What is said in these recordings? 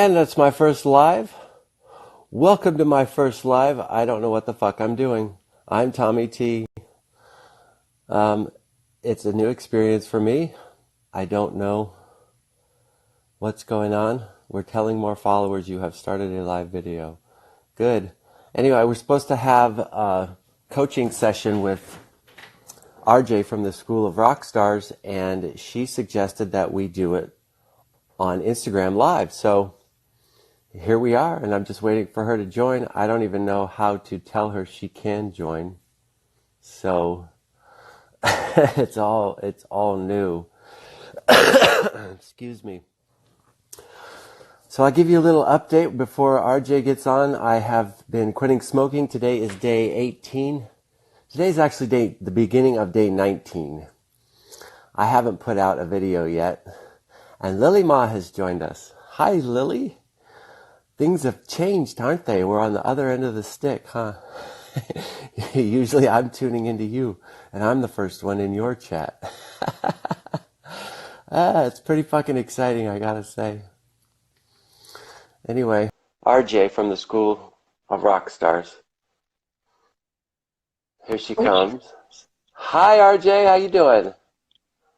And that's my first live. Welcome to my first live. I don't know what the fuck I'm doing. I'm Tommy T. It's a new experience for me. I don't know what's going on. We're telling more followers you have started a live video. Good. Anyway, we're supposed to have a coaching session with RJ from the School of Rockstars, and she suggested that we do it on Instagram Live. So here we are, and I'm just waiting for her to join. I don't even know how to tell her she can join. So it's all new. Excuse me. So I'll give you a little update before RJ gets on. I have been quitting smoking. Today is day 18. Today is actually the beginning of day 19. I haven't put out a video yet. And Lily Ma has joined us. Hi, Lily. Things have changed, aren't they? We're on the other end of the stick, huh? Usually I'm tuning into you, and I'm the first one in your chat. It's pretty fucking exciting, I gotta say. Anyway, RJ from the School of Rockstars. Here she comes. Hi, RJ. How you doing?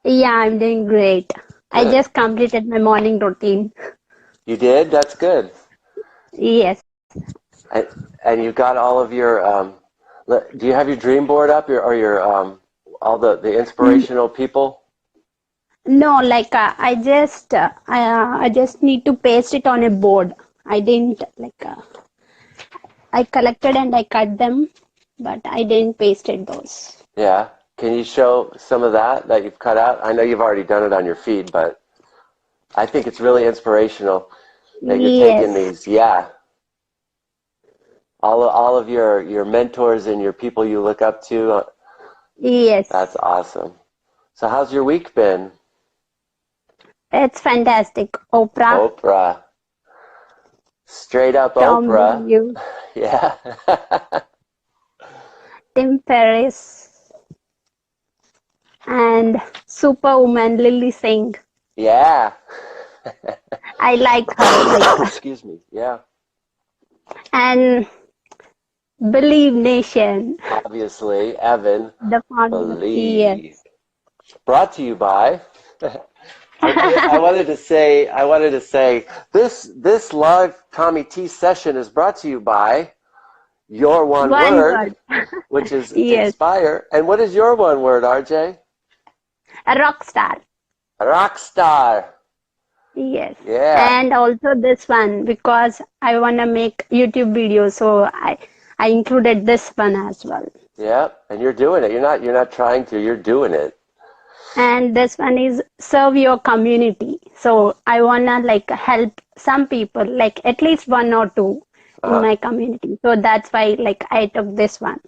Yeah, I'm doing great. Good. I just completed my morning routine. You did? That's good. Yes. And you got all of your, do you have your dream board up, or your, all the inspirational people? No, like I just need to paste it on a board. I didn't I collected and I cut them, but I didn't paste it those. Yeah. Can you show some of that you've cut out? I know you've already done it on your feed, but I think it's really inspirational that you're taking these. Yeah. All of your mentors and your people you look up to. Yes. That's awesome. So how's your week been? It's fantastic. Oprah. Oprah. Straight up Tom Oprah. you. Yeah. Tim Ferriss. And Superwoman Lily Singh. Yeah. I like her. Excuse me. Yeah. And Believe Nation. Obviously, Evan. The founder. Believe. Yes. Brought to you by. I wanted to say this live Tommy T session is brought to you by your one word, which is yes. inspire. And what is your one word, RJ? A Rockstar. Rockstar. Yes. Yeah. And also this one because I wanna make YouTube videos, so I included this one as well. Yeah, and you're doing it. You're not trying to. You're doing it. And this one is serve your community. So I wanna help some people, like at least one or two in my community. So that's why I took this one.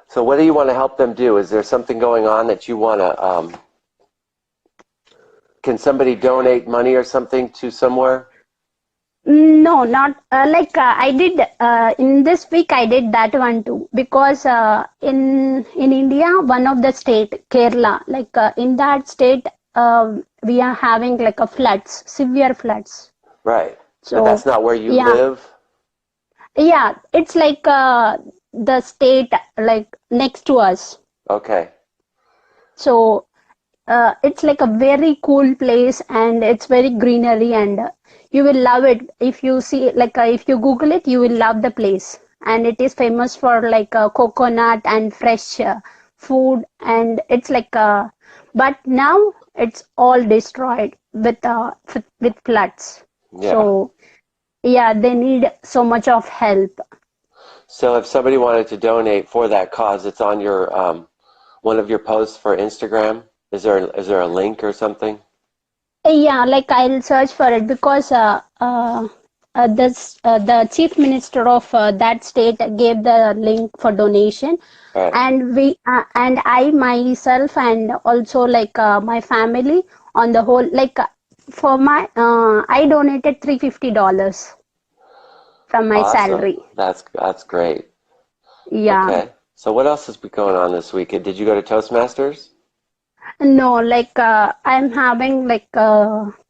So what do you want to help them do? Is there something going on that you want to? Can somebody donate money or something to somewhere? No, not I did in this week. I did that one too because in India, one of the state Kerala, in that state, we are having a floods, severe floods. Right. So but that's not where you live. Yeah, it's the state next to us. Okay. So it's a very cool place and it's very greenery and you will love it. If you see if you Google it, you will love the place. And it is famous for coconut and fresh food, and it's but now it's all destroyed with floods. Yeah. So yeah, they need so much of help. So if somebody wanted to donate for that cause, it's on your one of your posts for Instagram. Is there a link or something? Yeah, I'll search for it because the chief minister of that state gave the link for donation, right. And we and I myself and also my family on the whole for my I donated $350 from my salary. That's great. Yeah. Okay. So what else has been going on this week? Did you go to Toastmasters? No, like I'm having like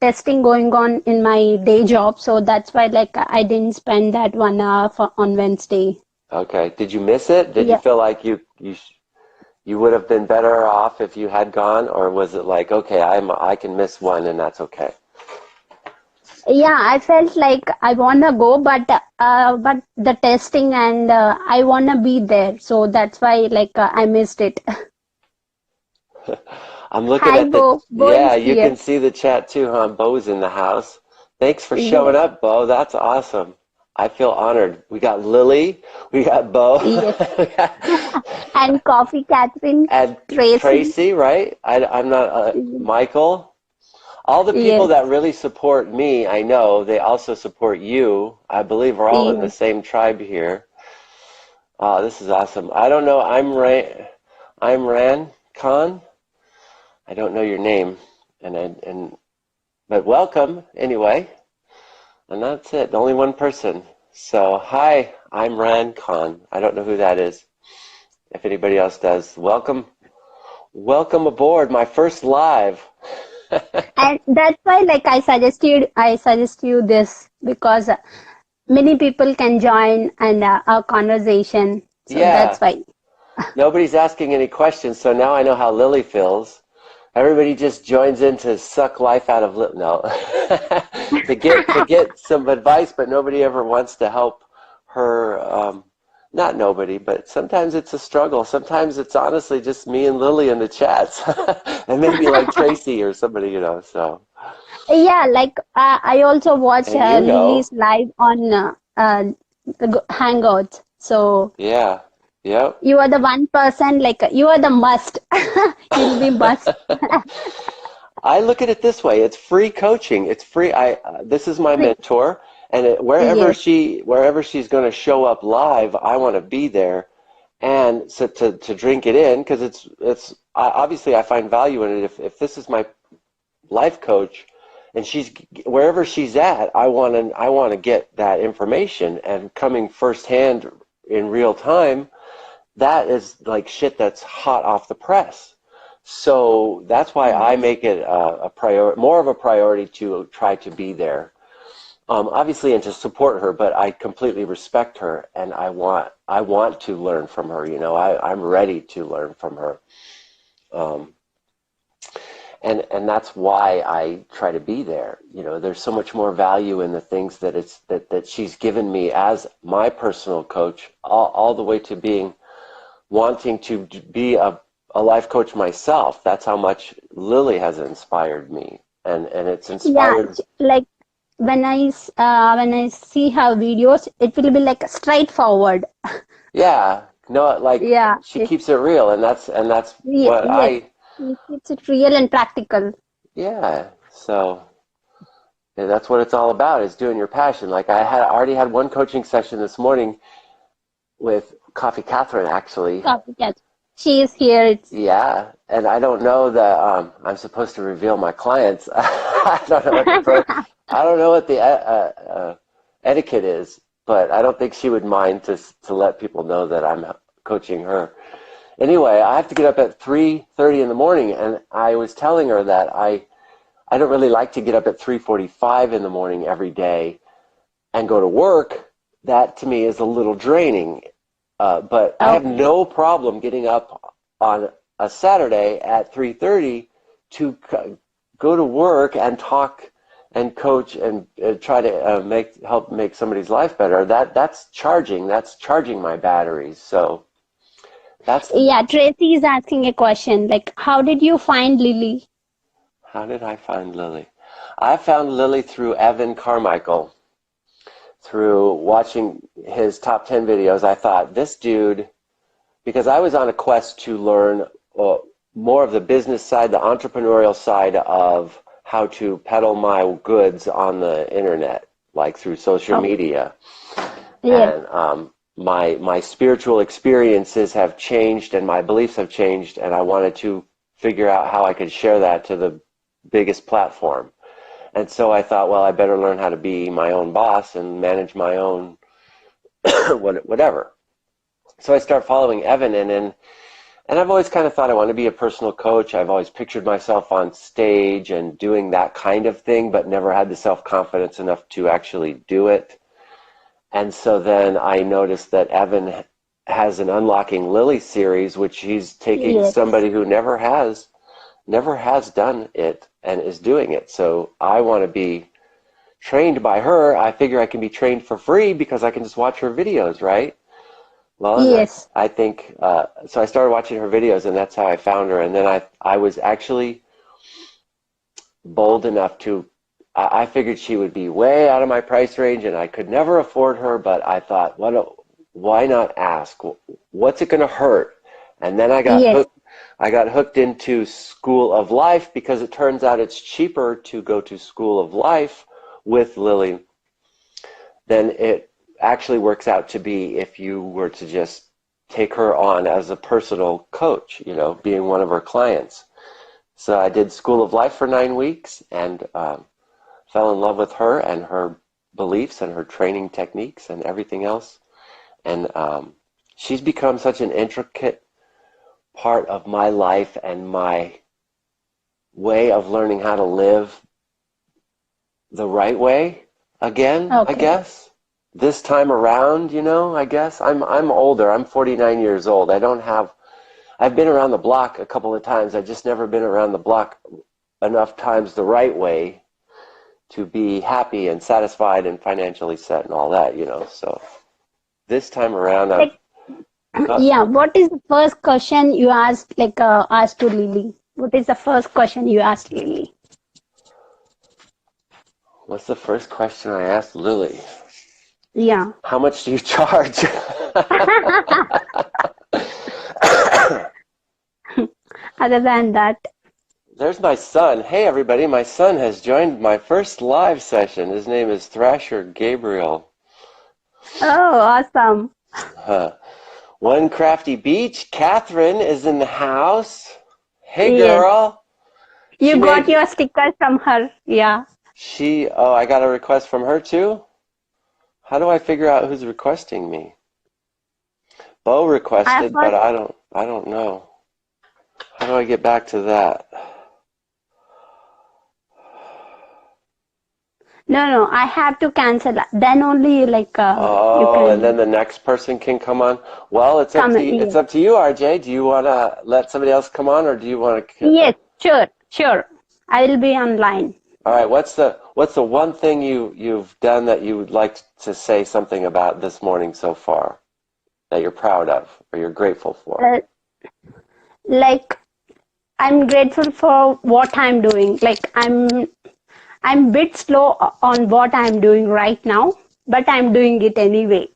testing going on in my day job, so that's why like I didn't spend that 1 hour on Wednesday. Okay. Did you miss it? Did you Yeah, feel like you would have been better off if you had gone, or was it like, okay, I can miss one and that's okay? yeah, I felt like I wanna go, but the testing and I wanna be there, so that's why like I missed it. I'm looking Hi, at the, Bo. Bo yeah, is you here. can see the chat too, huh? Bo's in the house. Thanks for showing Yes, up, Bo. That's awesome. I feel honored. We got Lily, we got Bo, yes, we got, and Coffee, Catherine, and Tracy. Tracy, right? I'm not, Michael. All the people Yes, that really support me, I know, they also support you. I believe we're all in the yes. same tribe here. Oh, this is awesome. I don't know. I'm Ran Khan. I don't know your name, and but welcome anyway. And that's it. Only one person. So hi, I'm Ran Khan. I don't know who that is. If anybody else does, welcome aboard. My first live. And that's why like I suggest you this because many people can join and our conversation. So that's Yeah, why. nobody's asking any questions, so now I know how Lily feels. Everybody just joins in to suck life out of no, to get some advice, but nobody ever wants to help her. Not nobody, but sometimes it's a struggle. Sometimes it's honestly just me and Lily in the chats, and maybe like Tracy or somebody, So, Yeah, like I also watch and Lily's live on the Hangouts. So yeah, yep. you are the one person like you are the must. You'll be must. I look at it this way: it's free coaching. It's free. This is my Free. mentor, and Yes. wherever she's going to show up live, I want to be there, and so to drink it in because obviously I find value in it. If this is my life coach, and she's wherever she's at, I want to get that information and coming firsthand in real time. That is like shit that's hot off the press. So that's why I Yes. make it a priority, more of a priority to try to be there. Obviously, and to support her, but I completely respect her, and I want to learn from her. I'm ready to learn from her, um, and that's why I try to be there. There's so much more value in the things that she's given me as my personal coach, all the way to being wanting to be a life coach myself. That's how much Lily has inspired me, and it's Yeah, inspired. like when I see her videos, it will be like straightforward. Yeah, no, like Yeah, she keeps it real, and that's what yes, I. it keeps it real and practical. Yeah, so yeah, that's what it's all about, is doing your passion. Like I already had one coaching session this morning with Coffee Catherine, actually. Copycat. She is here. It's Yeah, and I don't know that I'm supposed to reveal my clients. I don't know what I don't know what the etiquette is, but I don't think she would mind to let people know that I'm coaching her. Anyway, I have to get up at 3:30 in the morning, and I was telling her that I don't really like to get up at 3:45 in the morning every day and go to work. That to me is a little draining. But I have okay. no problem getting up on a Saturday at 3:30 to go to work and talk and coach and try to help make somebody's life better. That's charging. That's charging my batteries. So that's Yeah, Tracy is asking a question like, how did you find Lily? how did I find Lily? I found Lily through Evan Carmichael. Through watching his top 10 videos, I thought, this dude, because I was on a quest to learn more of the business side, the entrepreneurial side of how to peddle my goods on the internet, like through social Okay. media. Yes. And my spiritual experiences have changed, and my beliefs have changed, and I wanted to figure out how I could share that to the biggest platform. And so I thought, well, I better learn how to be my own boss and manage my own whatever. So I start following Evan, and And I've always kind of thought I want to be a personal coach. I've always pictured myself on stage and doing that kind of thing, but never had the self-confidence enough to actually do it. And so then I noticed that Evan has an Unlocking Lily series, which he's taking Yes. somebody who never has done it and is doing it. So I want to be trained by her. I figure I can be trained for free because I can just watch her videos, right? Well, and Yes. I think, so I started watching her videos, and that's how I found her. And then I was actually bold enough to, I figured she would be way out of my price range, and I could never afford her, but I thought, why not ask? What's it going to hurt? And then Yes. I got hooked into School of Life because it turns out it's cheaper to go to School of Life with Lily than it actually works out to be if you were to just take her on as a personal coach, being one of her clients. So I did School of Life for 9 weeks and fell in love with her and her beliefs and her training techniques and everything else. And she's become such an intricate part of my life and my way of learning how to live the right way again, I Okay. guess. This time around, I guess. I'm older. I'm 49 years old. I've been around the block a couple of times. I've just never been around the block enough times the right way to be happy and satisfied and financially set and all that, So this time around I've Like, got, yeah, what is the first question you asked, asked to Lily? What is the first question you asked Lily? what's the first question I asked Lily? Yeah. How much do you charge? Other than that, There's my son. Hey, everybody. My son has joined my first live session. His name is Thrasher Gabriel. oh, awesome. Huh. One Crafty Beach. Catherine is in the house. Hey, Yes. girl. She You got made, your sticker from her. Yeah. I got a request from her too? How do I figure out who's requesting me? Bo I requested, but heard. I don't know. How do I get back to that? No, no, I have to cancel. Then only you Oh, and then can the next person can come on. Well, come. it's Yes. up to you, RJ. Do you want to let somebody else come on, or do you want to? Yes, sure, sure. I will be online. All right. What's the one thing you've done that you would like to say something about this morning so far that you're proud of or you're grateful for? Uh, like I'm grateful for what I'm doing. I'm bit slow on what I'm doing right now, but I'm doing it anyway.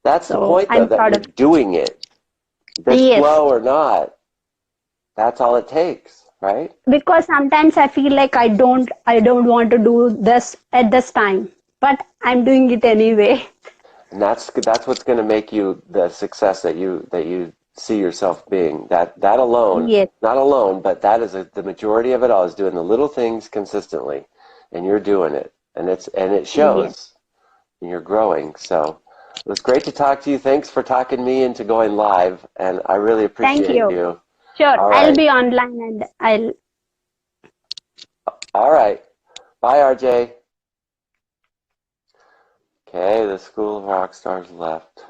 That's the So point, though, I'm that proud you're of it. doing it. Bit Yes, slow or not, that's all it takes, right? because sometimes I feel like I don't want to do this at this time, but I'm doing it anyway. And that's what's going to make you the success that you see yourself being. That alone, Yes, not alone, but that is the majority of it all is doing the little things consistently, and you're doing it, and it yes. shows, and you're growing. So it was great to talk to you. Thanks for talking me into going live, and I really Thank appreciate you. you. Sure, All I'll right, be online and I'll. all right. Bye, RJ. Okay, the School of Rockstars left.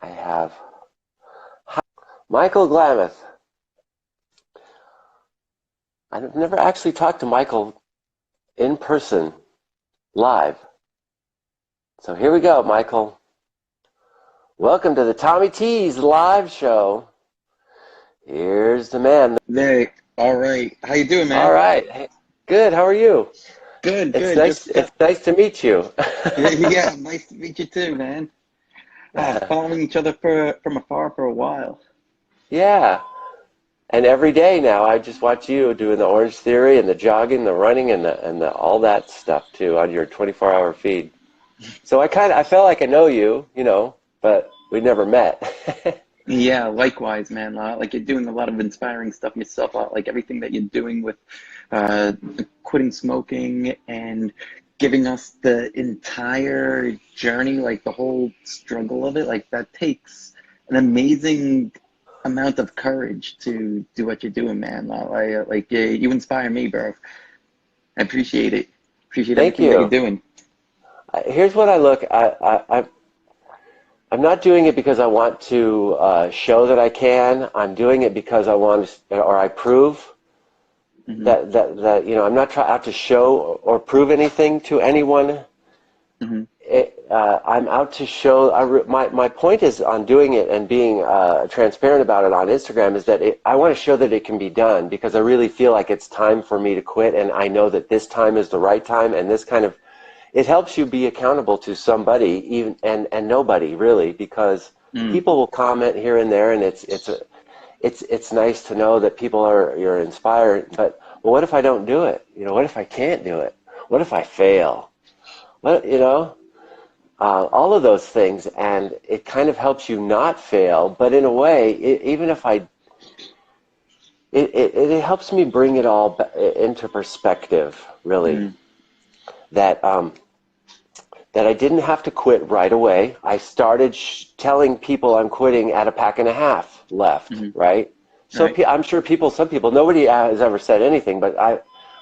I have Michael Glamoth. I've never actually talked to Michael in person, live. So here we go, Michael. Welcome to the Tommy T's live show. Here's the man. Nick, all right. How you doing, All man? right. Hey, good. How are you? Good, It's good. nice. Just It's nice to meet you. yeah, nice to meet you too, man. Following each other from afar for a while. Yeah. And every day now, I just watch you doing the Orange Theory and the jogging, the running, and the all that stuff too on your 24-hour feed. So I felt like I know you, but we never met. Yeah, likewise, man. Like you're doing a lot of inspiring stuff yourself. Like everything that you're doing with uh, quitting smoking and giving us the entire journey, like the whole struggle of it. Like that takes an amazing amount of courage to do what you're doing, man. Like you inspire me, bro. I appreciate it. Appreciate Thank everything that you're you. doing. Here's what I look. I'm not doing it because I want to show that I can. I'm doing it because I want to, or I prove Hmm. that I'm not trying out to show or prove anything to anyone. Hmm. I'm out to show. My point is on doing it and being transparent about it on Instagram is that I want to show that it can be done because I really feel like it's time for me to quit, and I know that this time is the right time, and this kind of it helps you be accountable to somebody, even and nobody really, because Mm. people will comment here and there, and it's nice to know that you're inspired. But well, what if I don't do it? What if I can't do it? What if I fail? All of those things, and it kind of helps you not fail. But in a way, even if it helps me bring it all into perspective, really. Mm. That that I didn't have to quit right away. I started telling people I'm quitting at a pack and a half left, Hmm. right? So Right. I'm sure some people, nobody has ever said anything, but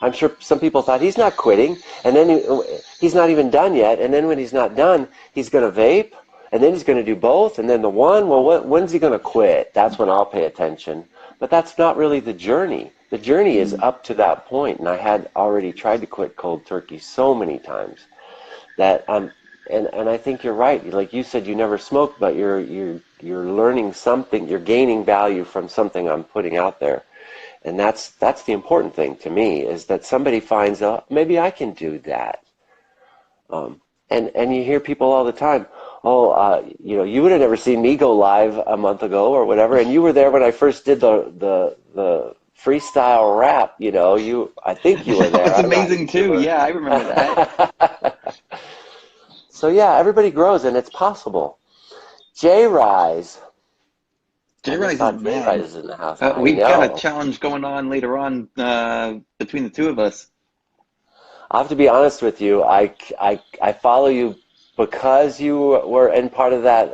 I'm sure some people thought he's not quitting, and then he's not even done yet, and then when he's not done, he's going to vape, and then he's going to do both, and then the one, well, when's he going to quit? That's when I'll pay attention. But that's not really the journey. The journey is Mm. up to that point, and I had already tried to quit cold turkey so many times that and I think you're right. Like you said, you never smoked, but you're learning something. You're gaining value from something I'm putting out there, and that's the important thing to me is that somebody finds out maybe I can do that. And you hear people all the time. Oh, you would have never seen me go live a month ago or whatever, and you were there when I first did the freestyle rap. I think you were That there. was I'm not amazing too. sure. Yeah, I remember that. So yeah, everybody grows and it's possible. J Rise. I J just Rise is saw the J Rise man. is in the house. I We got a know. challenge going on later on between the two of us. I have to be honest with you. I follow you because you were in part of that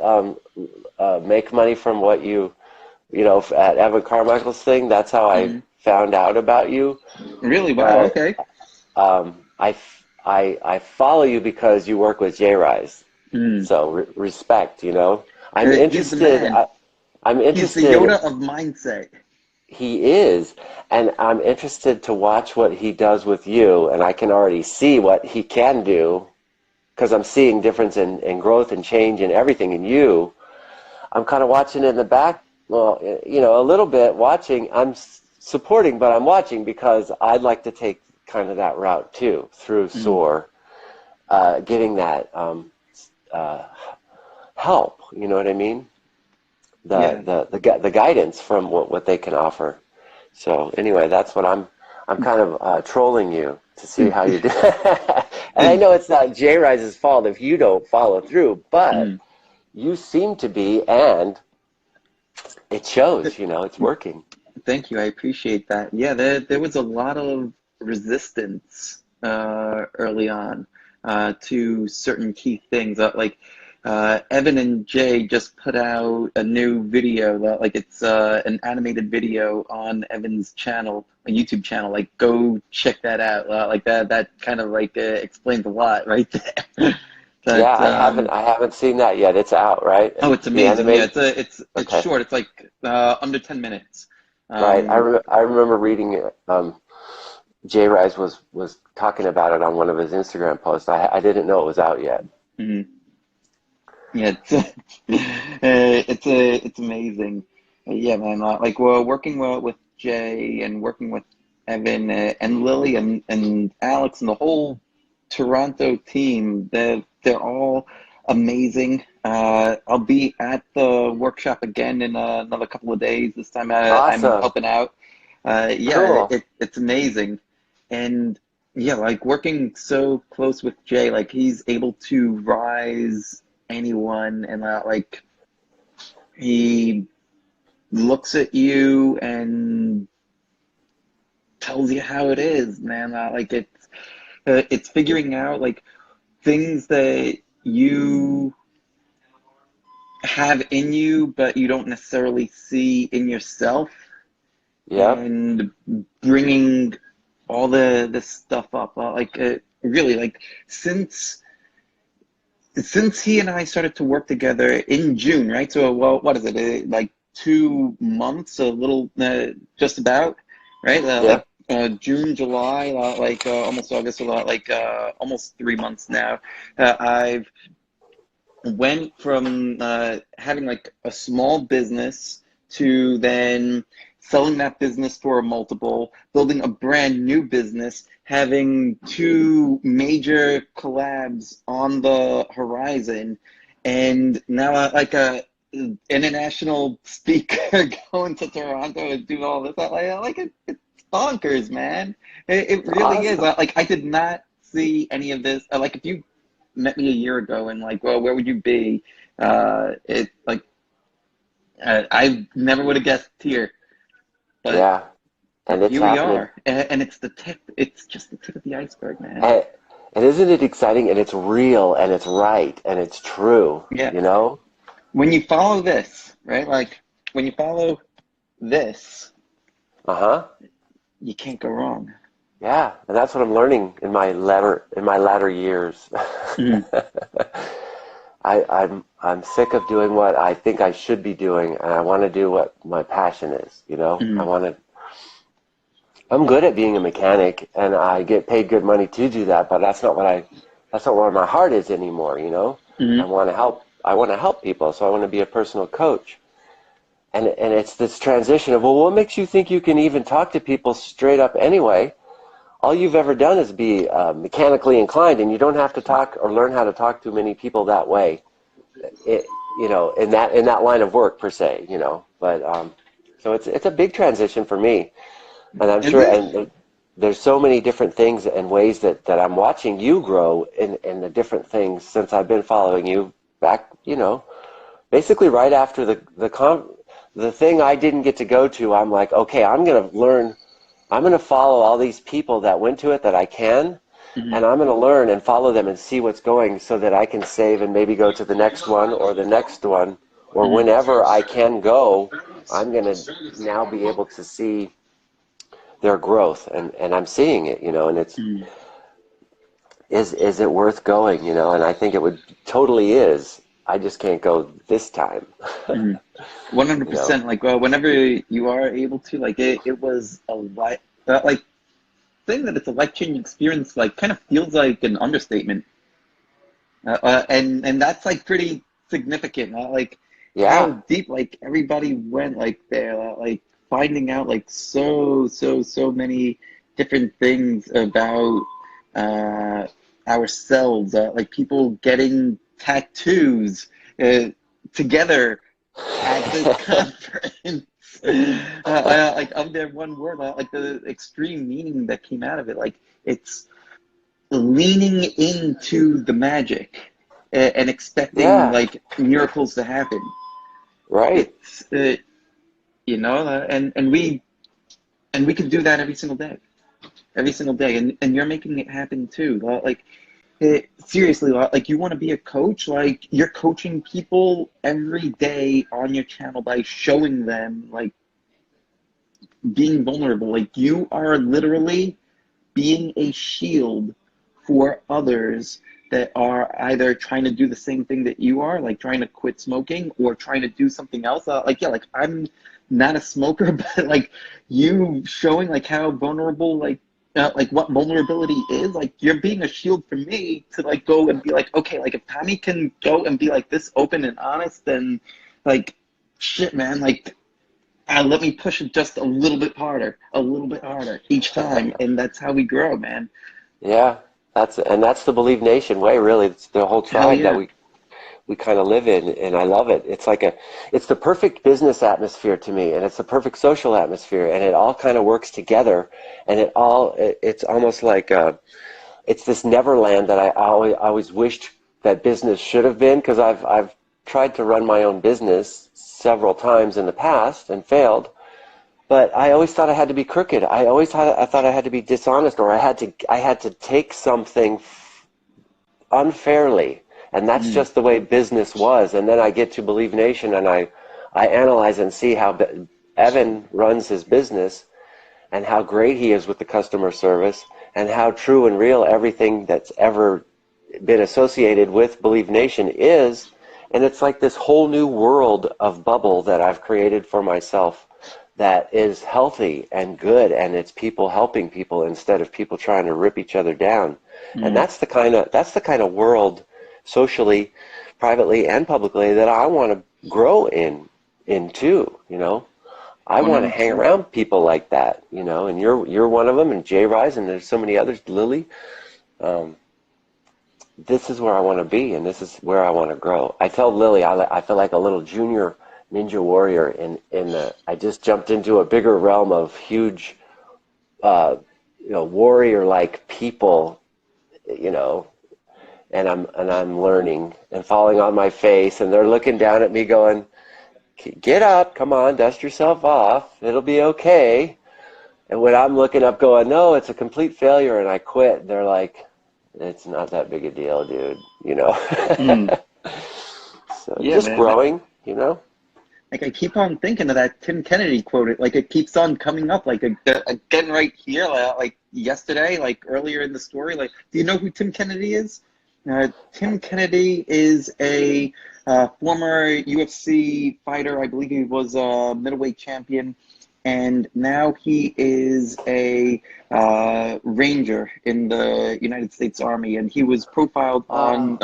make money from what at Evan Carmichael's thing. That's how I Hmm. found out about you. Really? Wow. But Okay. I follow you because you work with J Rise. Mm. So respect. I'm He's the interested. man. I'm He's the interested. Yoda of mindset. He is, and I'm interested to watch what he does with you, and I can already see what he can do because I'm seeing difference in growth and change and everything in you. I'm kind of watching it in the back, well, a little bit watching. I'm supporting, but I'm watching because I'd like to take kind of that route too through Mm. SOAR, getting that uh, help. You know what I mean? Yeah. The guidance from what they can offer. So anyway, that's what I'm kind of trolling you to see how you do. And I know it's not J Rise's fault if you don't follow through, but Mm. you seem to be, and it shows. It's working. Thank you. I appreciate that. Yeah, there was a lot of resistance early on to certain key things. Evan and Jay just put out a new video. Like it's an animated video on Evan's channel, a YouTube channel. Like go check that out. Like that kind of like explains a lot right there. Yeah, But I haven't seen that yet. It's out, right? oh, it's The amazing. Yeah, animated. it's Okay, short. It's like under 10 minutes. right. Um, I remember reading it. J Rise was talking about it on one of his Instagram posts. I didn't know it was out yet. mhm. Yeah, it's amazing. Yeah, man. Like we're working with Jay and working with Evan and Lily and Alex and the whole Toronto team. They're all amazing. I'll be at the workshop again in another couple of days. This time I'm Awesome. helping out. Yeah, Cool. it's amazing, and yeah, like working so close with Jay, like he's able to rise anyone, and like he looks at you and tells you how it is, man. Like it's figuring out like things that you have in you, but you don't necessarily see in yourself, Yep. and bringing all the stuff up, really, like since he and I started to work together in June, right? So, well, what is it? Like 2 months, a little, just about, right? Yep. June, July, almost August, a lot, almost 3 months now. I've went from having like a small business to then selling that business for a multiple, building a brand new business, having two major collabs on the horizon, and now like a international speaker going to Toronto and doing all this. It's bonkers, man. It It's really is. awesome. I did not see any of this. Like if you met me a year ago and like, well, where would you be? I never would have guessed here, but Yeah. And it's here we happening. are, and it's the tip. It's just the tip of the iceberg, man. And, and isn't it exciting? And it's real and it's right and it's true, Yeah. you know? When you follow this, right? Like when you follow this, Uh-huh. you can't go wrong. Yeah. And that's what I'm learning in my latter years. Mm, I'm sick of doing what I think I should be doing, and I want to do what my passion is, you know? mm, I'm good at being a mechanic and I get paid good money to do that, but that's not where my heart is anymore, you know? mm, I want to help people, so I want to be a personal coach. And it's this transition of, well, what makes you think you can even talk to people straight up anyway? All you've ever done is be mechanically inclined, and you don't have to talk or learn how to talk to many people that way. It, you know, in that line of work per se, you know. But so it's a big transition for me, and I'm is sure, it? and there's so many different things and ways that I'm watching you grow in the different things since I've been following you back, you know, basically right after the thing I didn't get to go to. I'm like, okay, I'm gonna learn. I'm gonna follow all these people that went to it that I can, Mm, and I'm gonna learn and follow them and see what's going so that I can save and maybe go to the next one or the next one, or mm, whenever I can go. I'm gonna now be able to see their growth, and I'm seeing it, you know, and it's mm, is it worth going, you know, and I think it would totally is. I just can't go this time. mm. You know. 100%. Like, well, whenever you are able to, like, it was a life. Like, saying that it's a life-changing experience, like, kind of feels like an understatement. And that's like pretty significant. Like how Yeah. deep like everybody went like there, like finding out like so many different things about uh, ourselves. Like people getting tattoos uh, together at this conference. Like of their one word, like the extreme meaning that came out of it. Like it's leaning into the magic and expecting Yeah. like miracles to happen. Right. It's and we could do that every single day, and you're making it happen too. Like seriously, like you want to be a coach, like you're coaching people every day on your channel by showing them like being vulnerable. Like you are literally being a shield for others that are either trying to do the same thing that you are, like trying to quit smoking or trying to do something else. Like, yeah, like I'm not a smoker, but like you showing like how vulnerable, like what vulnerability is, like you're being a shield for me to like go and be like, okay, like if Tommy can go and be like this open and honest, then like shit, man, like let me push it just a little bit harder each time, and that's how we grow, man. Yeah. That's the Believe Nation way, really. It's the whole Hell tribe that yeah. we kind of live in, and I love it. It's the perfect business atmosphere to me, and it's the perfect social atmosphere, and it all kind of works together, and it's almost like it's this neverland that I always wished that business should have been, because I've tried to run my own business several times in the past and failed, but I always thought I had to be crooked. I thought I had to be dishonest, or I had to take something unfairly. And that's just the way business was. And then I get to Believe Nation, and I analyze and see how Evan runs his business, and how great he is with the customer service, and how true and real everything that's ever been associated with Believe Nation is. And it's like this whole new world of bubble that I've created for myself that is healthy and good, and it's people helping people instead of people trying to rip each other down. And that's the kind of world, socially, privately, and publicly, that I want to grow into, you know. I want to hang around people like that, you know, and you're one of them, and Jay Rise, and there's so many others, Lily. This is where I want to be, and this is where I want to grow. I tell Lily I feel like a little junior ninja warrior I just jumped into a bigger realm of huge, you know, warrior-like people, you know, and I'm learning and falling on my face, and they're looking down at me going, get up, come on, dust yourself off, it'll be okay. And when I'm looking up going, no, it's a complete failure, and I quit, they're like, it's not that big a deal, dude, you know. So Yeah, just man. growing, you know. Like, I keep on thinking of that Tim Kennedy quote. Like, it keeps on coming up, like, again right here, like yesterday, like earlier in the story. Like, do you know who Tim Kennedy is? Tim Kennedy is a former UFC fighter. I believe he was a middleweight champion. And now he is a ranger in the United States Army. And he was profiled on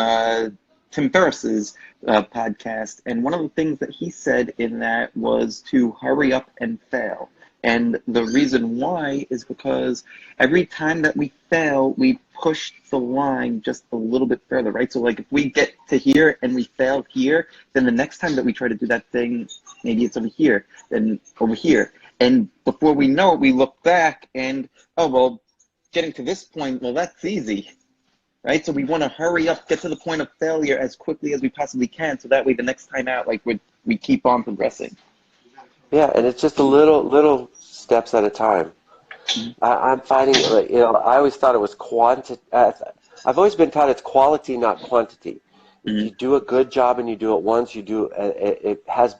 Tim Ferriss's podcast, and one of the things that he said in that was to hurry up and fail. And the reason why is because every time that we fail, we push the line just a little bit further, right? So like if we get to here and we fail here, then the next time that we try to do that thing, maybe it's over here, then over here. And before we know it, we look back and, oh, well, getting to this point, well, that's easy. Right, so we want to hurry up, get to the point of failure as quickly as we possibly can, so that way the next time out, like we keep on progressing. Yeah, and it's just a little steps at a time. I'm finding, you know, I always thought it was I've always been taught it's quality, not quantity. If you do a good job and you do it once, it has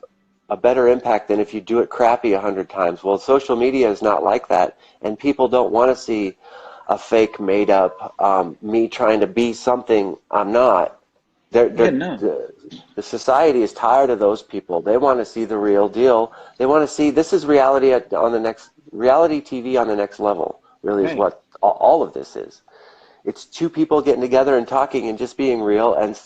a better impact than if you do it crappy 100 times. Well, social media is not like that, and people don't want to see a fake, made-up me trying to be something I'm not. The society is tired of those people. They want to see the real deal. They want to see this is reality reality TV on the next level. Really, is what all of this is. It's two people getting together and talking and just being real, and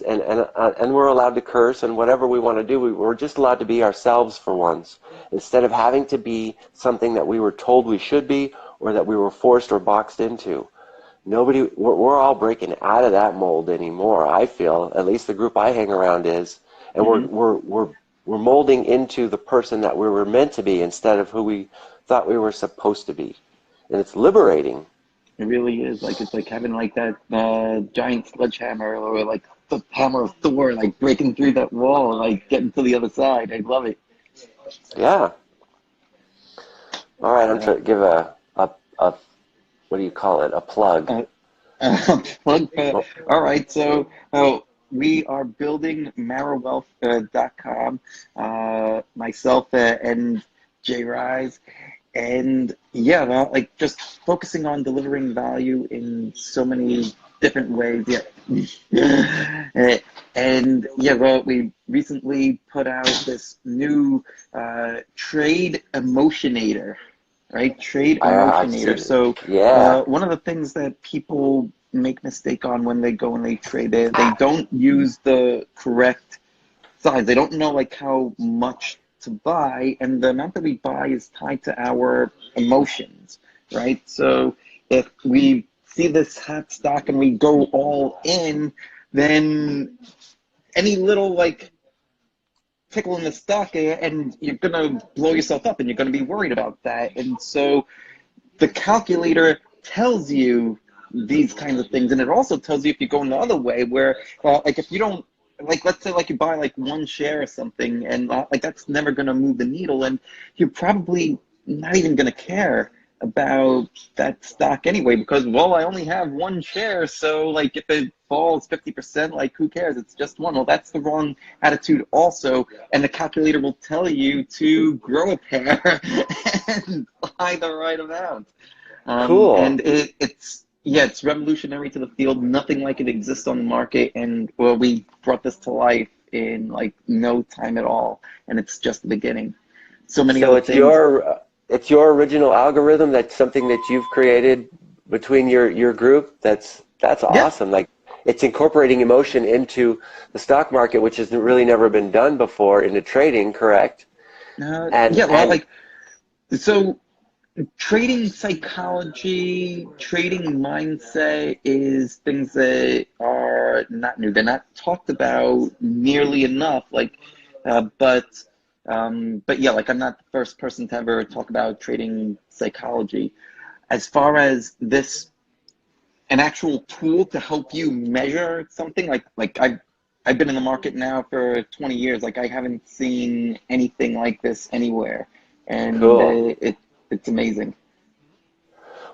we're allowed to curse and whatever we want to do. We're just allowed to be ourselves for once, instead of having to be something that we were told we should be, or that we were forced or boxed into. We're all breaking out of that mold anymore, I feel. At least the group I hang around is. And we're molding into the person that we were meant to be instead of who we thought we were supposed to be. And it's liberating. It really is. Like, it's like having like that giant sledgehammer, or like the hammer of Thor, like breaking through that wall, like getting to the other side. I love it. Yeah. All right, I'm trying to give a what do you call it? A plug. Plug. All right, so we are building MaraWealth.com, myself and Jay Rise, and yeah, well, like just focusing on delivering value in so many different ways. Yeah. And yeah, well, we recently put out this new trade emotionator. Right, trade emotionator. So one of the things that people make mistake on when they go and they trade, they don't use the correct size. They don't know like how much to buy, and the amount that we buy is tied to our emotions, right? So if we see this hot stock and we go all in, then any little like tickle in the stock and you're gonna blow yourself up, and you're gonna be worried about that. And so the calculator tells you these kinds of things, and it also tells you if you're going the other way, where like if you don't, like let's say like you buy like one share or something, and like that's never gonna move the needle, and you're probably not even gonna care about that stock anyway because, well, I only have one share, so like if it falls 50%, like who cares? It's just one. Well, that's the wrong attitude also, and the calculator will tell you to grow a pair and buy the right amount. Cool. And it's revolutionary to the field. Nothing like it exists on the market, and well, we brought this to life in like no time at all, and it's just the beginning. So many So other things. it's your original algorithm. That's something that you've created between your group. That's Yeah. awesome. Like it's incorporating emotion into the stock market, which has really never been done before into trading, correct? Yeah. Well, And like so. Trading psychology, trading mindset is things that are not new. They're not talked about nearly enough. But yeah, like I'm not the first person to ever talk about trading psychology. As far as this, an actual tool to help you measure something, like I've been in the market now for 20 years. Like I haven't seen anything like this anywhere, and cool. it's amazing.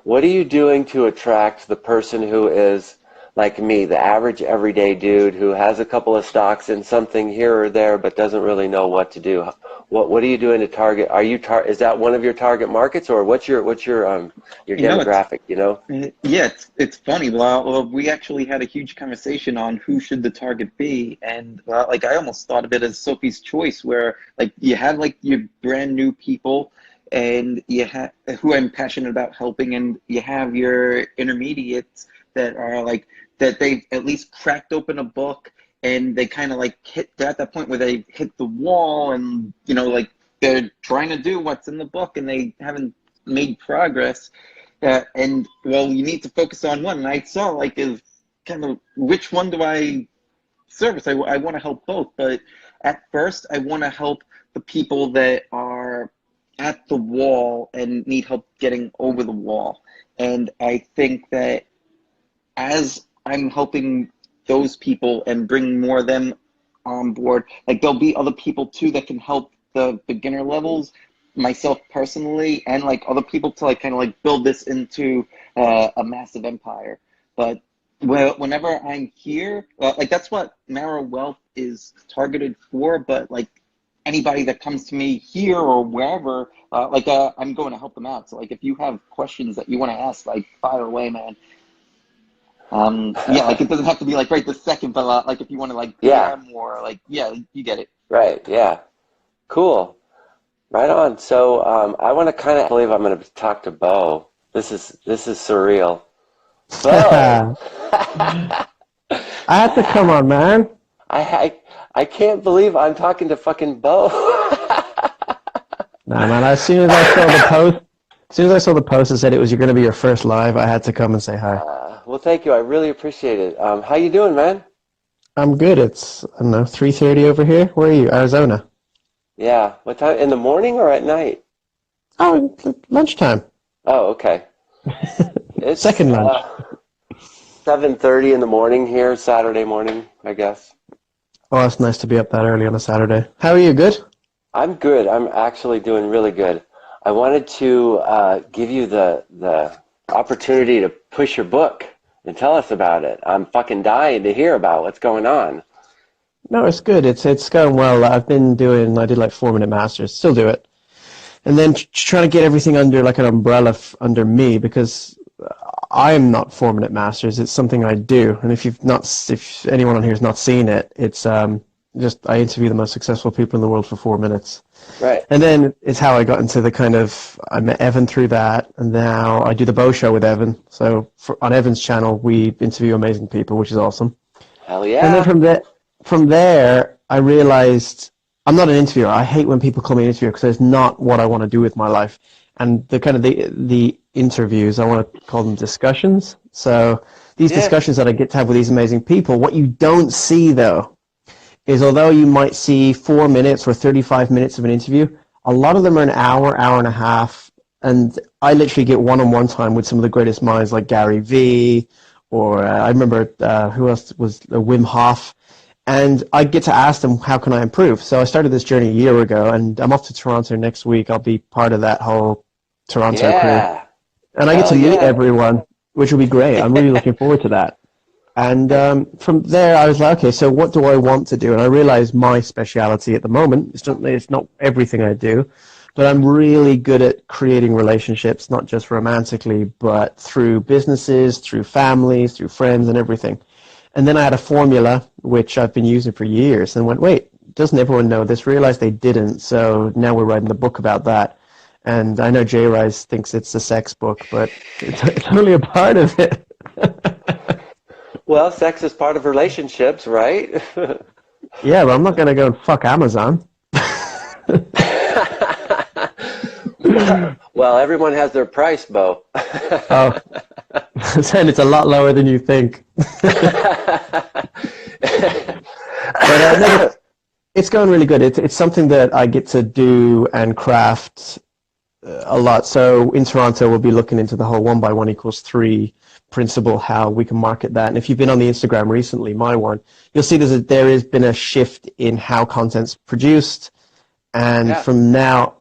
What are you doing to attract the person who is like me, the average everyday dude who has a couple of stocks in something here or there but doesn't really know what to do? What are you doing to target? Is that one of your target markets, or what's your You know, it's demographic, you know? Yeah, it's funny. Well, we actually had a huge conversation on who should the target be, and like I almost thought of it as Sophie's Choice, where like you have like your brand new people, and you have who I'm passionate about helping, and you have your intermediates that are like that they've at least cracked open a book, and they kind of like they're at that point where they hit the wall, and like they're trying to do what's in the book, and they haven't made progress. And well, you need to focus on one. And I saw like is kind of which one do I service? I want to help both, but at first I want to help the people that are at the wall and need help getting over the wall. And I think that as I'm helping those people and bring more of them on board, like there'll be other people too that can help the beginner levels, myself personally, and like other people to like kind of like build this into a massive empire. But whenever I'm here, like that's what Mara Wealth is targeted for. But like anybody that comes to me here or wherever, I'm going to help them out. So like if you have questions that you want to ask, like fire away, man. Yeah, like it doesn't have to be like right this second, but like if you want to like Yeah, PM or like yeah, you get it. right. Yeah, cool. Right on. So I want to kind of believe I'm going to talk to Bo. This is surreal. Bo. I had to come on, man. I can't believe I'm talking to fucking Bo. Nah, man. As soon as I saw the post, that said it was you're going to be your first live, I had to come and say hi. Well, thank you. I really appreciate it. How you doing, man? I'm good. It's I don't know 3:30 over here. Where are you? Arizona. Yeah. What time? In the morning or at night? Oh, it's lunchtime. Oh, okay. It's Second lunch. 7:30 in the morning here, Saturday morning, I guess. Oh, it's nice to be up that early on a Saturday. How are you? Good? I'm good. I'm actually doing really good. I wanted to give you the opportunity to push your book and tell us about it. I'm fucking dying to hear about what's going on. No, it's good. It's going well. I did like 4-minute masters. Still do it. And then trying to get everything under like an umbrella under me because I'm not 4-minute masters. It's something I do. And if anyone on here has not seen it, it's just I interview the most successful people in the world for 4 minutes. Right. And then it's how I got into I met Evan through that, and now I do the Bo Show with Evan. So on Evan's channel, we interview amazing people, which is awesome. Hell And then yeah. from there, I realized I'm not an interviewer. I hate when people call me an interviewer because it's not what I want to do with my life. And the interviews, I want to call them discussions. So these Yeah. discussions that I get to have with these amazing people, what you don't see though, is although you might see 4 minutes or 35 minutes of an interview, a lot of them are an hour, hour and a half. And I literally get one-on-one time with some of the greatest minds like Gary Vee, or I remember who else was Wim Hof. And I get to ask them, how can I improve? So I started this journey a year ago, and I'm off to Toronto next week. I'll be part of that whole Toronto crew. Yeah. And I get Hell to meet yeah. everyone, which will be great. I'm really looking forward to that. And from there, I was like, okay, so what do I want to do? And I realized my speciality at the moment, it's not everything I do, but I'm really good at creating relationships, not just romantically, but through businesses, through families, through friends and everything. And then I had a formula, which I've been using for years, and went, wait, doesn't everyone know this? Realized they didn't, so now we're writing the book about that. And I know Jay Rice thinks it's a sex book, but it's only a part of it. Well, sex is part of relationships, right? Yeah, but I'm not going to go and fuck Amazon. Well, everyone has their price, Bo. Oh, saying it's a lot lower than you think. But no, it's going really good. It's something that I get to do and craft a lot. So in Toronto, we'll be looking into the whole 1 by 1 equals 3 principle, how we can market that. And if you've been on the Instagram recently, my one, you'll see there has been a shift in how content's produced. And Yeah. from now,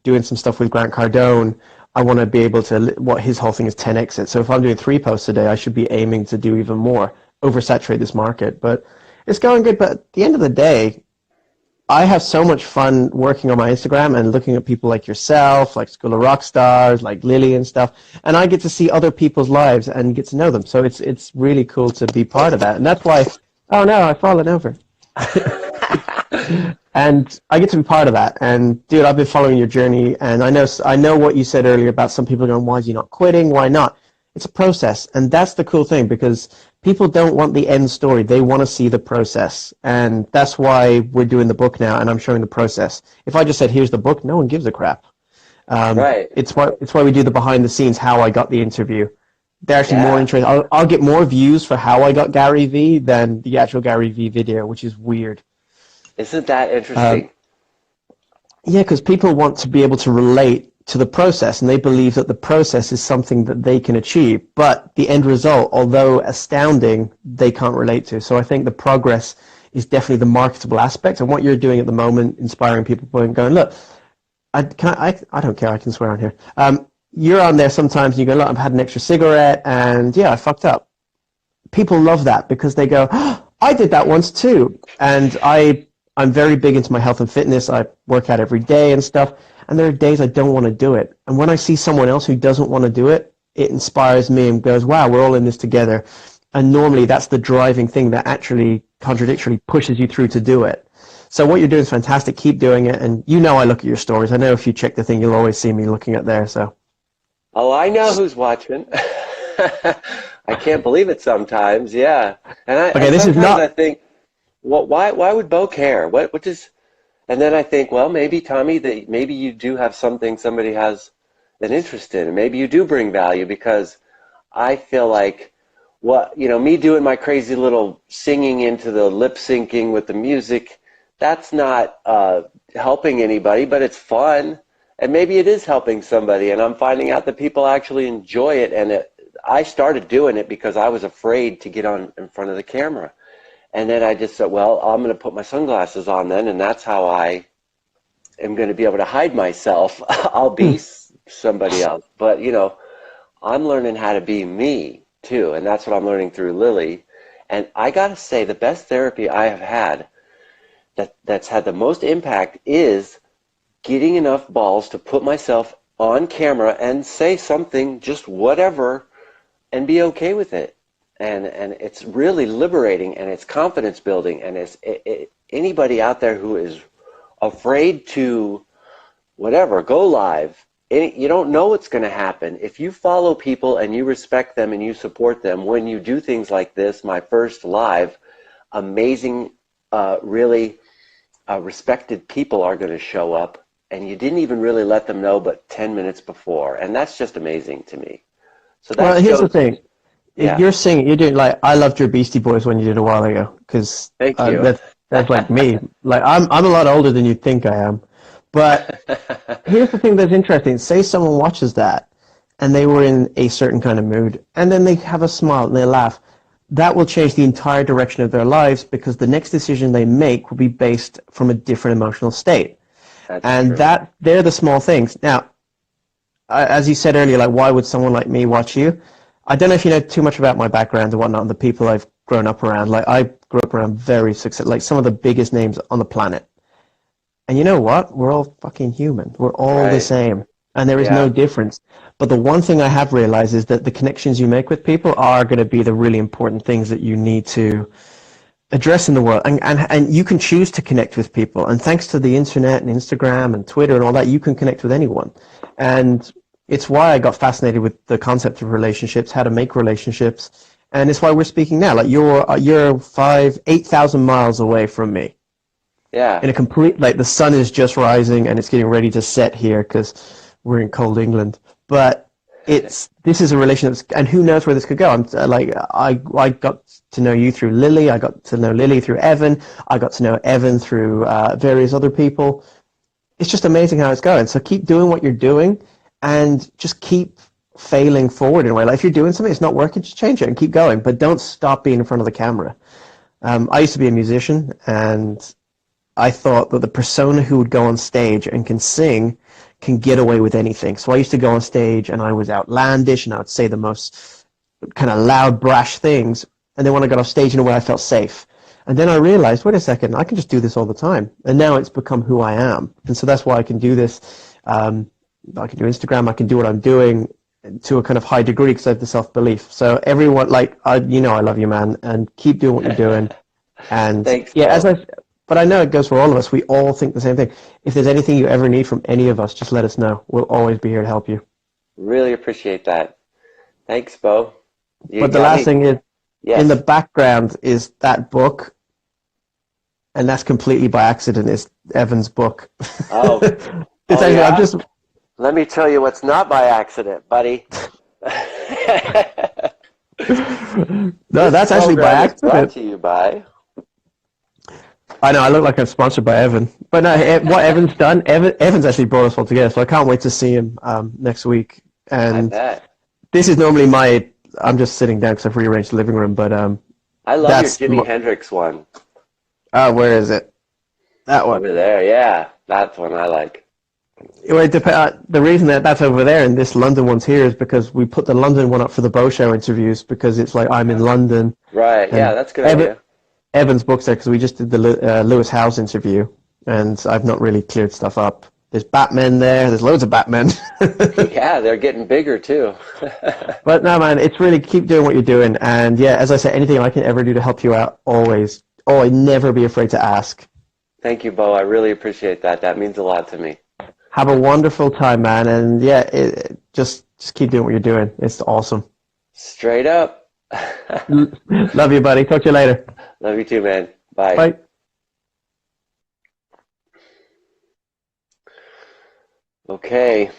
doing some stuff with Grant Cardone, I want to be able to, what his whole thing is 10x it. So if I'm doing 3 posts a day, I should be aiming to do even more, oversaturate this market. But it's going good. But at the end of the day, I have so much fun working on my Instagram and looking at people like yourself, like School of Rockstars, like Lily and stuff. And I get to see other people's lives and get to know them. So it's really cool to be part of that. And that's why, oh no, I've fallen over. And I get to be part of that. And dude, I've been following your journey, and I know what you said earlier about some people going, why are you not quitting? Why not? It's a process, and that's the cool thing, because people don't want the end story. They want to see the process, and that's why we're doing the book now, and I'm showing the process. If I just said, here's the book, no one gives a crap. Right. It's why we do the behind the scenes, how I got the interview. They're actually more Yeah. interested. I'll get more views for how I got Gary Vee than the actual Gary Vee video, which is weird. Isn't that interesting? Yeah, because people want to be able to relate to the process, and they believe that the process is something that they can achieve. But the end result, although astounding, they can't relate to. So I think the progress is definitely the marketable aspect. And what you're doing at the moment, inspiring people and going, look, I don't care, I can swear on here. You're on there sometimes and you go, look, I've had an extra cigarette and yeah, I fucked up. People love that because they go, oh, I did that once too. And I'm very big into my health and fitness. I work out every day and stuff. And there are days I don't want to do it. And when I see someone else who doesn't want to do it, it inspires me and goes, wow, we're all in this together. And normally that's the driving thing that actually contradictorily pushes you through to do it. So what you're doing is fantastic. Keep doing it. And you know I look at your stories. I know if you check the thing, you'll always see me looking at there. So. Oh, I know who's watching. I can't believe it sometimes. Yeah. And sometimes I think, well, why would Bo care? What does? And then I think, well, maybe Tommy, maybe you do have something somebody has an interest in, and maybe you do bring value, because I feel like me doing my crazy little singing into the lip syncing with the music, that's not helping anybody, but it's fun. And maybe it is helping somebody, and I'm finding out that people actually enjoy it. And I started doing it because I was afraid to get on in front of the camera. And then I just said, well, I'm going to put my sunglasses on then, and that's how I am going to be able to hide myself. I'll be somebody else. But, I'm learning how to be me, too, and that's what I'm learning through Lily. And I got to say, the best therapy I have had that's had the most impact is getting enough balls to put myself on camera and say something, just whatever, and be okay with it. And it's really liberating, and it's confidence building, and anybody out there who is afraid to go live, you don't know what's going to happen. If you follow people and you respect them and you support them, when you do things like this, my first live, amazing, really respected people are going to show up, and you didn't even really let them know but 10 minutes before, and that's just amazing to me. So well, here's the thing. Yeah. You're singing, you're doing like, I loved your Beastie Boys when you did a while ago, because Thank you. That's like me. Like I'm a lot older than you think I am. But here's the thing that's interesting. Say someone watches that and they were in a certain kind of mood, and then they have a smile and they laugh. That will change the entire direction of their lives, because the next decision they make will be based from a different emotional state. That's true. They're the small things. Now, as you said earlier, like why would someone like me watch you? I don't know if you know too much about my background and whatnot, and the people I've grown up around. Like I grew up around very successful, like some of the biggest names on the planet. And you know what? We're all fucking human. We're all the Right. same, and there is no Yeah. difference. But the one thing I have realized is that the connections you make with people are going to be the really important things that you need to address in the world, and you can choose to connect with people, and thanks to the internet and Instagram and Twitter and all that, you can connect with anyone. And it's why I got fascinated with the concept of relationships, how to make relationships, and it's why we're speaking now. Like you're 8,000 miles away from me Yeah. in a complete, like the sun is just rising and it's getting ready to set here because we're in cold England, but this is a relationship, and who knows where this could go. I'm I got to know you through Lily. I got to know Lily through Evan. I got to know Evan through various other people. It's just amazing how it's going. So keep doing what you're doing, and just keep failing forward in a way. Like if you're doing something, it's not working, just change it and keep going. But don't stop being in front of the camera. I used to be a musician, and I thought that the persona who would go on stage and can sing can get away with anything. So I used to go on stage and I was outlandish and I would say the most kind of loud, brash things. And then when I got off stage in a way, I felt safe. And then I realized, wait a second, I can just do this all the time. And now it's become who I am. And so that's why I can do this. I can do Instagram. I can do what I'm doing to a kind of high degree because I have the self-belief. So everyone, I love you, man, and keep doing what you're doing. And Thanks, yeah, Bo. but I know it goes for all of us. We all think the same thing. If there's anything you ever need from any of us, just let us know. We'll always be here to help you. Really appreciate that. Thanks, Bo. You But the got last me. thing is, in the Yes. background is that book, and that's completely by accident. It's Evan's book. Oh. It's Oh, actually, I'm yeah? just, Let me tell you what's not by accident, buddy. no, This that's actually by program is brought accident. to you by. I know, I look like I'm sponsored by Evan. But no, what Evan's done, Evan's actually brought us all together, so I can't wait to see him next week. I And bet. this is normally I'm just sitting down because I've rearranged the living room, but I love your that's, Jimi Hendrix one. where is it? That one. Over there, yeah. That's one I like. Well, the reason that that's over there and this London one's here is because we put the London one up for the Bo Show interviews because it's like I'm in London. Right, yeah, And that's a good idea. Evan's book's there because we just did the Lewis Howes interview, and I've not really cleared stuff up. There's Batman there. There's loads of Batman. Yeah, they're getting bigger too. But no, man, it's really keep doing what you're doing. And yeah, as I said, anything I can ever do to help you out, always. Oh, never be afraid to ask. Thank you, Bo. I really appreciate that. That means a lot to me. Have a wonderful time, man. And yeah, just keep doing what you're doing. It's awesome. Straight up. Love you, buddy. Talk to you later. Love you too, man. Bye. Bye. Okay.